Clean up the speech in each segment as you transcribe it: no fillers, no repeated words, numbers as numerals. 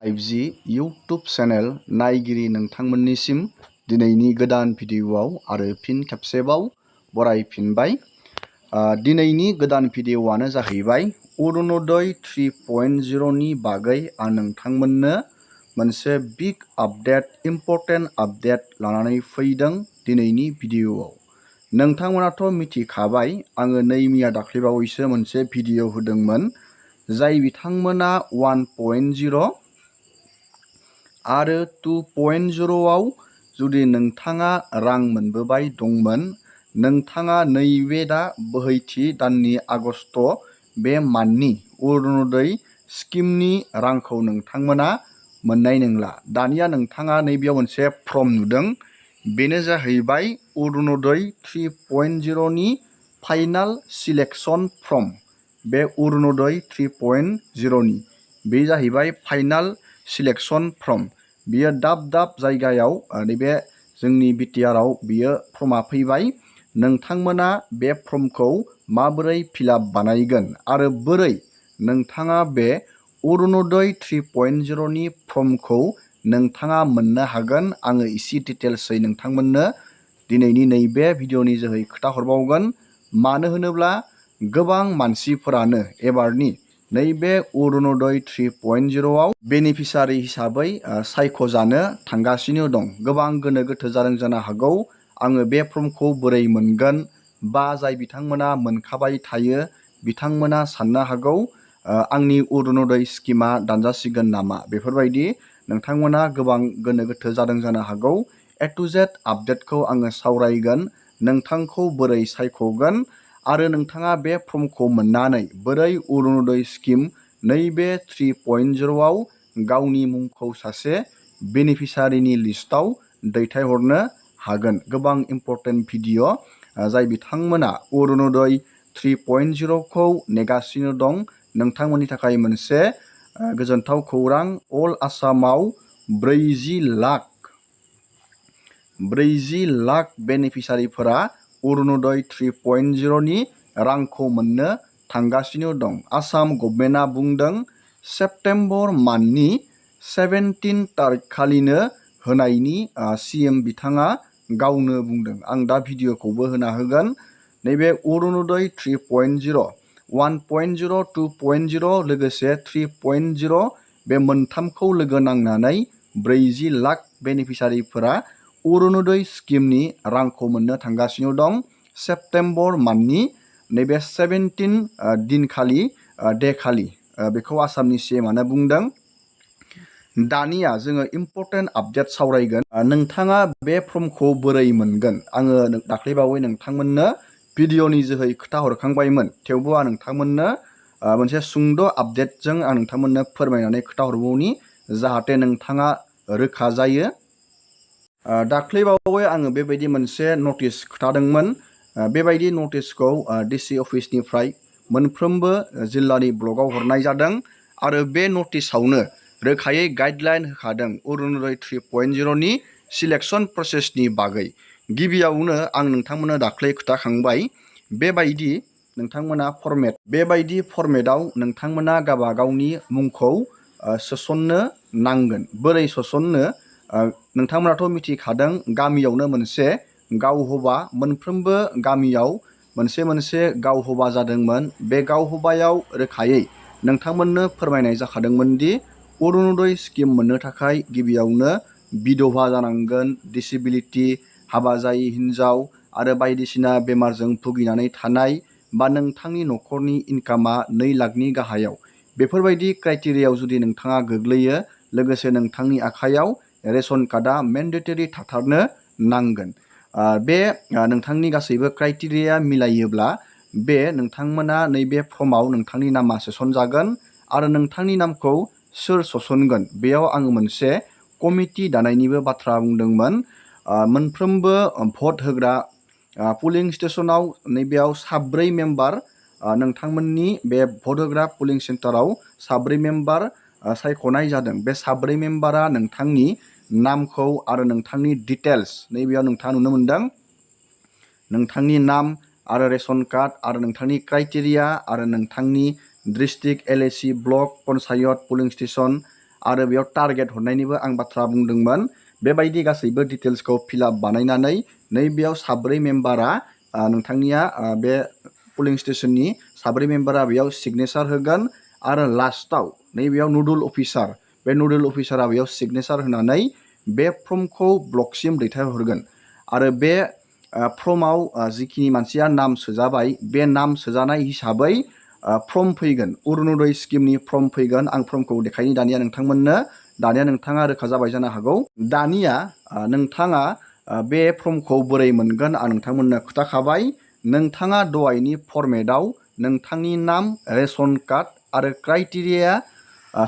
5G YouTube channel नायगिरि नोंथांमोननिसिम दिनैनि गोदान भिडिअ'आव आरो फिन खेबसेबाव बरायफिनबाय। दिनैनि गोदान भिडिअ'आनो जाहैबाय अरुणोदय 3.0 नि बागै आं नोंथांमोननो मोनसे बिग आपडेट, इम्पर्टेन्ट आपडेट लानानै फैदों दिनैनि भिडिअ'आव। नोंथांमोनाथ' मिथिखाबाय, आङो मैया दाख्लैबावैसो मोनसे भिडिअ' होदोंमोन, जाय बिथांमोना 1.0 आरो 2.0 आव जुदि नोंथाङा रां मोनबोबाय दंमोन, नोंथाङा नैबे दा बोहैथि दाननि आगस्ट बे मान्थनि अरुणोदय स्किमनि रांखौ नोंथांमोना मोननाय नंला। दानिया नोंथाङा नैबेयाव मोनसे फर्म नुदों, बेनो जाहैबाय अरुणोदय 3.0 नि फाइनाल सिलेक्शन फर्म। बे अरुणोदय 3.0 नि बे जाहैबाय फाइनाल सिलेक्शन फर्म। बियो दाब दाब जायगायाव नैबे जोंनि बिटिआरआव बियो फर्मा फैबाय। नोंथांमोना बे फर्मखौ माबोरै फिलआप बानायगोन आरो बोरै नोंथाङा बे अरुणोदय 3.0 नि फर्मखौ नोंथाङा मोननो हागोन, आङो एसे डिटेल्सै नोंथांमोननो दिनैनि नैबे भिडिअ'नि जोहै खोन्थाहरबावगोन। मानो होनोब्ला गोबां मानसिफोरानो एबारनि नैबे अरुणोदय 3.0 आव बेनिफिसारि हिसाबै सायख'जानो थांगासिनो दं। गोबां गोनो गोथो जादों जानो हागौ, आङो बे फर्मखौ बोरै मोनगोन, बा जाय बिथांमोना मोनखाबाय थायो बिथांमोना साननो हागौ आंनि अरुणोदय स्किमा दानजासिगोन नामा, बेफोरबायदि नोंथांमोना गोबां गोनो गोथो जादों जानो हागौ। ए टु जेड आपडेटखौ आङो सावरायगोन, नोंथांखौ बोरै सायख'गोन आरो नोंथाङा बे फर्मखौ मोननानै बोरै अरुणोदय स्किम नैबे 3.0 आव गावनि मुंखौ सासे बेनिफिसारिनि लिस्टआव दैथायहरनो हागोन। गोबां इम्पर्टेन्ट भिडिअ', जाय बिथांमोना अरुणोदय 3.0 खौ नेगासिनो दं, नोंथांमोननि थाखाय मोनसे गोजोनथाव खौरां। अल आसामाव 40 लाख बेनिफिसारिफोरा अरुणोदय 3.0 नि रांखौ मोननो थांगासिनो दं। आसाम गभर्नमेन्टआ बुंदों सेप्तेम्बर मान्थनि 17 तारिख खालिनो होनायनि CM बिथाङा गावनो बुंदों। आं दा भिडिअ'खौबो होना होगोन। नैबे अरुणोदय 3.0, 1.0, 2.0 लोगोसे 3.0 बे मोनथामखौ लोगो नांनानै 40 लाख बेनिफिसारिफोरा अरुणोदय स्किमनि रांखौ मोननो थांगासिनो दं। सेप्तेम्बर मान्थनि नैबे 17 दिनखालि खालि बेखौ आसामनि CMआनो बुंदों। दानिया जोङो इम्पर्टेन्ट आपडेट सावरायगोन। नोंथाङा बे फर्मखौ बोरै मोनगोन, आङो दाख्लैबावै नोंथांमोननो भिडिअ'नि जोहै खोन्थाहरखांबायमोन, थेवबो आं नोंथांमोननो मोनसे सुंद' आपडेटजों आं नोंथांमोननो फोरमायनानै खोन्थाहरबावनि, जाहाथे नोंथाङा रोखा जायो। दाख्लैबावै आङो बेबायदि मोनसे नटिस खोन्थादोंमोन। बेबायदि नटिसखौ DC अफिसनिफ्राय मोनफ्रोमबो जिल्लानि ब्लकआव हरनाय जादों आरो बे नटिसावनो रोखायै गाइडलाइन होखादों अरुणोदय 3.0 नि सिलेक्शन प्रसेसनि बागै। गिबियावनो आं नोंथांमोननो दाख्लै खोन्थाखांबाय, बेबायदि नोंथांमोना बेबायदि फर्मेटआव नोंथांमोना गावबा गावनि मुंखौ सोसननो नांगोन। बोरै सोसननो, नोंथांमोनाथ' मिथिखादों, गामियावनो मोनसे गावहबा, मोनफ्रोमबो गामियाव मोनसे मोनसे गावहबा जादोंमोन। बे गावहबायाव रोखायै नोंथांमोननो फोरमायनाय जाखादोंमोन दि अरुणोदय स्किम मोननो थाखाय गिबियावनो बिधवा जानांगोन, डिसेबिलिटि, हाबा जायै हिन्जाव आरो बायदिसिना बेमारजों भुगिनानै थानाय, बा नोंथांनि न'खरनि इनकामा 2 लाखनि गाहायाव, बेफोरबायदि क्राइटेरियायाव जुदि नोंथाङा गोग्लैयो, लोगोसे नोंथांनि आखायाव रेशन कार्डआ मेन्डेटरि थाथारनो नांगोन। बे नोंथांनि गासैबो क्राइटेरिया मिलायोब्ला बे नोंथांमोना नैबे फर्माव नोंथांनि नामा सोसनजागोन। आरो नोंथांनि नामखौ सोर सोसनगोन, बेयाव आङो मोनसे कमिटि दानायनिबो बाथ्रा बुंदोंमोन। मोनफ्रोमबो भट होग्रा पुलिं स्टेसनाव नैबेयाव 4 मेम्बार, नोंथांमोननि बे भट होग्रा पुलिं सेन्टाराव 4 मेम्बार सायख'नाय जादों। बे 4 मेम्बारा नोंथांनि नामखौ आरो नोंथांनि डिटेल्स, नैबेयाव नोंथाङा नुनो मोनदों नोंथांनि नाम आरो रेशन कार्ड आरो नोंथांनि क्राइटेरिया आरो नोंथांनि district, LAC, block, panchayat, police station आरो बेयाव टारगेट हरनायनिबो आं बाथ्रा बुंदोंमोन। बेबायदि गासैबो डिटेल्सखौ फिलआप बानायनानै नैबेयाव साब्रै मेम्बारा नोंथांनिया बे पुलिं स्टेशननि साब्रै मेम्बारा बेयाव सिगनेसार होगोन आरो लास्टाव नैबेयाव नडुल अफिसार बे नडुल अफिसारा बेयाव सिगनेसार होनानै बे फर्मखौ ब्लकसिम दैथायहरगोन आरो बे फर्माव जिखिनि मानसिया नाम सोजाबाय बे नाम सोजानाय हिसाबै फर्म फैगोन अरुणोदय स्किमनि फर्म फैगोन। आं फर्मखौ देखायनि दानिया नोंथांमोननो। दानिया नोंथाङा रोखा जाबाय जानो हागौ। दानिया नोंथाङा बे फर्मखौ बोरै मोनगोन आं नोंथांमोननो खोथाखाबाय। नोंथाङा दहायनि फर्मेटआव नोंथांनि नाम रेशन कार्ड आरो क्राइटेरिया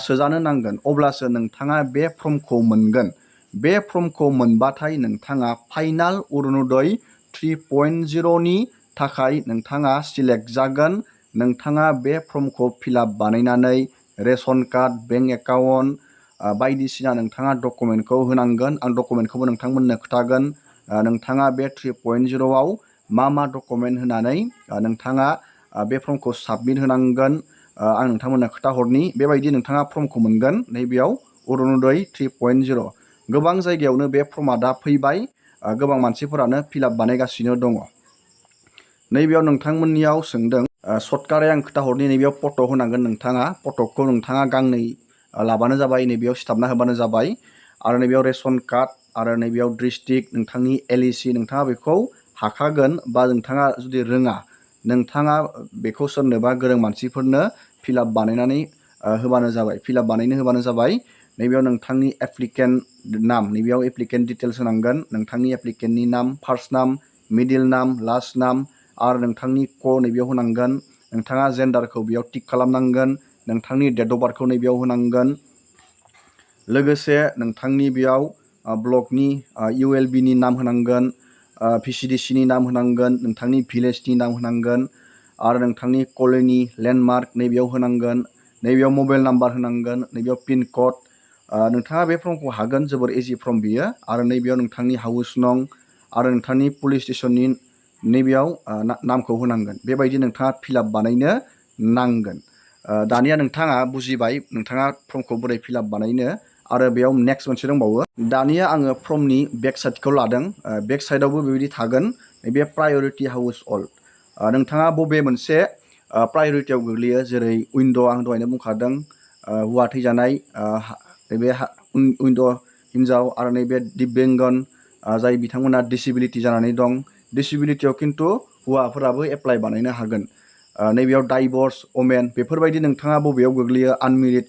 सोजानो नांगोन अब्लासो नोंथाङा बे फर्मखौ मोनगोन। बे फर्मखौ मोनबाथाय नोंथाङा फाइनाल अरुणोदय 3.0नि थाखाय नोंथाङा सिलेक्ट जागोन। नोंथाङा बे फर्मखौ फिलआप बानायनानै रेशन कार्ड बेंक एकाउन्ट बायदिसिना नोंथाङा डकुमेन्टखौ होनांगोन। आं डकुमेन्टखौबो नोंथांमोननो खोथागोन। नोंथाङा बे 3.0आव मा डकुमेन्ट होनानै नोंथाङा बे फर्मखौ साबमिट होनांगोन आं नोंथांमोननो खोथाहरनि। बेबायदि नोंथाङा फर्मखौ मोनगोन नैबेयाव अरुणोदय 3.0। गोबां जायगायावनो बे फर्मआ दा फैबाय। गोबां मानसिफोरानो फिलआप बानायगासिनो दङ। नैबेयाव नोंथांमोननियाव सोंदों सर्टकाटै आं खोथाहरनि नैबेयाव फट' होनांगोन नोंथाङा। फट'खौ नोंथाङा गांनै लाबानो जाबाय। नैबेयाव सिथाबना होबानो जाबाय। आरो नैबेयाव रेशन कार्ड आरो नैबेयाव डिस्ट्रिक्ट नोंथांनि LEC नोंथाङा बेखौ हाखागोन बा नोंथाङा जुदि रोङा नोंथाङा बेखौ सोरनोबा गोरों मानसिफोरनो फिलआप बानायनानै होबानो जाबाय। फिलआप बानायनो होबानो जाबाय। नैबेयाव नोंथांनि एप्लिकेन्ट नाम नैबेयाव एप्लिकेन्ट डिटेल्स होनांगोन। नोंथांनि एप्लिकेन्टनि नाम फार्स्ट नाम मिडिल नाम लास्ट नाम आरो नोंथांनि नैबेयाव होनांगोन। नोंथाङा जेन्डारखौ बेयाव टिक खालामनांगोन। नोंथांनि डेट अफ बार्थखौ नैबेयाव होनांगोन। लोगोसे नोंथांनि बेयाव ब्लकनि ULBनि नाम होनांगोन। VCDCनि नाम होनांगोन। नोंथांनि भिलेजनि नाम होनांगोन आरो नोंथांनि कल'नि लेन्डमार्क नैबेयाव होनांगोन। नैबेयाव मबाइल नाम्बार होनांगोन। नैबेयाव पिन कड। नोंथाङा बे फर्मखौ हागोन। जोबोर इजि फर्म बियो। आरो नैबेयाव नोंथांनि हाउस नं आरो नोंथांनि पुलिस स्टेशननि नैबेयाव नामखौ होनांगोन। बेबायदि नोंथाङा फिलआप बानायनो नांगोन। दानिया नोंथाङा बुजिबाय नोंथाङा फर्मखौ बोरै फिलआप बानायनो। आरो बेयाव नेक्स्ट मोनसे दंबावो। दानिया आङो फर्मनि बेक साइडखौ लादों। बेक साइडआवबो बेबायदि थागोन। नैबे प्रायरिटि हाउस हल्ड नोंथाङा बबे मोनसे प्रायरिटियाव गोग्लैयो जेरै उइन्ड' आं दहायनो बुंखादों हौवा थैजानाय नैबे उइन्ड' हिन्जाव आरो नैबे दिव्यांगन जाय बिथांमोना डिसेबिलिटि जानानै दं। डिसेबिलिटियाव खिन्थु हौवाफोराबो एप्लाइ बानायनो हागोन। नैबेयाव डाइभर्स अमेन बेफोरबायदि नोंथाङा बबेयाव गोग्लैयो आनमेरिड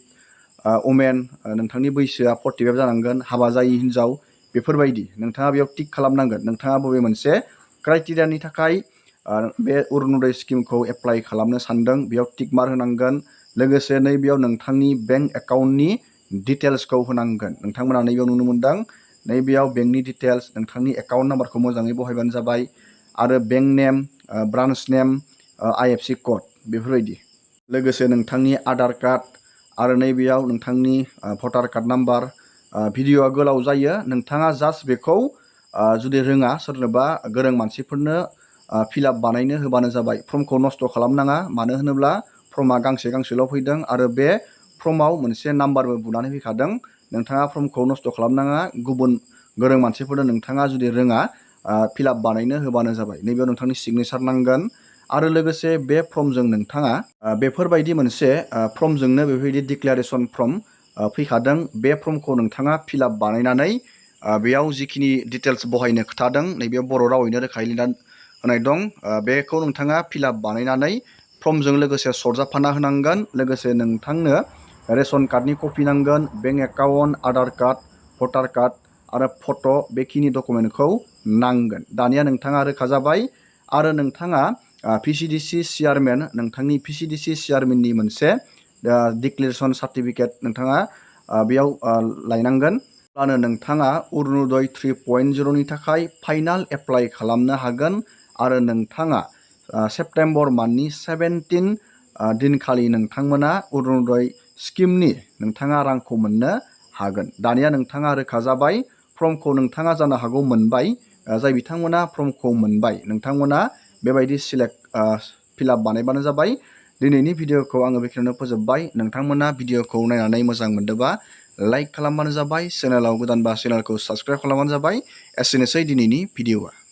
अमेन नोंथांनि बैसोआ 45 जानांगोन हाबा जायि हिन्जाव बेफोरबायदि नोंथाङा बेयाव टिक खालामनांगोन। नोंथाङा बबे मोनसे क्राइटेरियानि थाखाय बे अरुणोदय स्किमखौ एप्लाइ खालामनो सानदों बेयाव टिक मार्क होनांगोन। लोगोसे नैबेयाव नोंथांनि बेंक एकाउन्टनि डिटेल्सखौ होनांगोन। नोंथांमोना नैबेयाव नुनो मोनदों। नैबेयाव बेंकनि डिटेल्स नोंथांनि एकाउन्ट नाम्बारखौ मोजाङै बहायबानो जाबाय आरो बेंक नेम ब्रान्च नेम IFC कड बेफोरबायदि। लोगोसे नोंथांनि आधार कार्ड आरो नैबेयाव नोंथांनि भटार कार्ड नाम्बार। भिडिअ'आ गोलाव जायो। नोंथाङा जास्ट बेखौ जुदि रोङा सोरनोबा गोरों मानसिफोरनो फिलआप बानायनो होबानो जाबाय। फर्मखौ नस्थ' खालामनाङा। मानो होनोब्ला फर्मआ गांसेल' फैदों आरो बे फर्माव मोनसे नाम्बारबो बुनानै फैखादों। नोंथाङा फर्मखौ नस्थ' खालामनाङा। गुबुन गोरों मानसिफोरनो नोंथाङा जुदि रोङा फिलआप बानायनो होबानो जाबाय। नैबेयाव नोंथांनि सिगनेसार नांगोन। आरो लोगोसे बे फर्मजों नोंथाङा बेफोरबायदि मोनसे फर्मजोंनो बेफोरबायदि डिक्लारेसन फर्म फैखादों। बे फर्मखौ नोंथाङा फिलआप बानायनानै बेयाव जिखिनि डिटेल्स बहायनो खोथादों नैबेयाव बर' रावैनो रोखायै लिरना होनाय दं। बेखौ नोंथाङा फिलआप बानायनानै फर्मजों लोगोसे सरजाबफाना होनांगोन। लोगोसे नोंथांनो रेशन कार्डनि कपि नांगोन बेंक एकाउन्ट आधार कार्ड भटार कार्ड आरो फट' बेखिनि डकुमेन्टखौ नांगोन। दानिया नोंथाङा रोखा जाबाय। आरो नोंथाङा VCDC चेयारमेन नोंथांनि VCDC चेयारमेननि मोनसे डिक्लेरेसन सार्टिफिकेट नोंथाङा बेयाव लायनांगोन। अब्लानो नोंथाङा अरुणोदय 3.0नि थाखाय फाइनाल एप्लाइ खालामनो हागोन। आरो नोंथाङा सेप्तेम्बर मान्थनि 17 दिनखालि नोंथांमोना अरुणोदय स्किमनि नोंथाङा रांखौ मोननो हागोन। दानिया नोंथाङा रोखा जाबाय। फर्मखौ नोंथाङा जानो हागौ मोनबाय। जाय बिथांमोना फर्मखौ मोनबाय नोंथांमोना बेबायदि फिलआप बानायबानो जाबाय। दिनैनि भिडिअ'खौ आङो बेखिनियावनो फोजोबबाय। नोंथांमोना भिडिअ'खौ नायनानै मोजां मोनदोंबा लाइक खालामबानो जाबाय, चेनेलाव गोदानबा चेनेलखौ साबस्क्राइब खालामबानो जाबाय। एसेनोसै दिनैनि भिडिअ'आ।